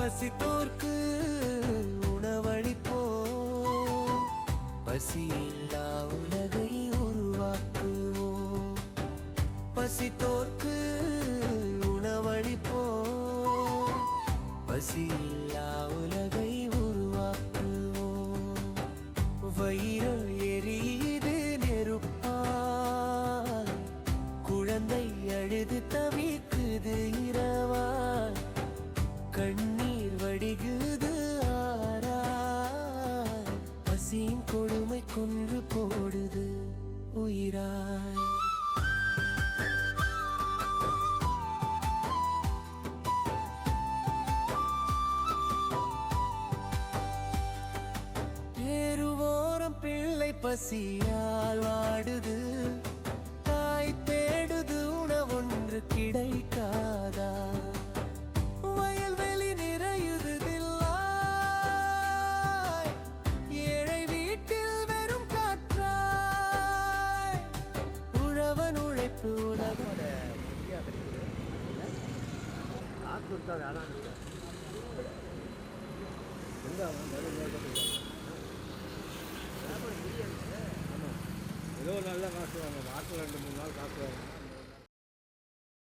பசித்தோர்க்கு உணவளிப்போம், பசியில்லா உலகை உருவாக்குவோம். பசித்தோர்க்கு உணவளிப்போம், பசியில்லா உலகை உருவாக்குவோம். வயிறு எரியுது நெருப்பாய், குழந்தை அழுது தவிக்குது இரவாய், கண்ணீர் வடிகுது ஆராய், பசியின் கொடுமை கொன்று போடுது உயிராய். ஏறுவோரம் பிள்ளை பசியால் வாடுது, தாய் தேடுது உணவொன்று கிடைக்காதா, வயல்வெளி நிறையுது தில்லாய், ஏழை வீட்டில் வெறும் காற்றாய், உழவன் உழைப்பு உலகம். ஏதோ நல்ல காசு வாங்க, வாரத்தில் 2-3 நாள் காசு வாங்க.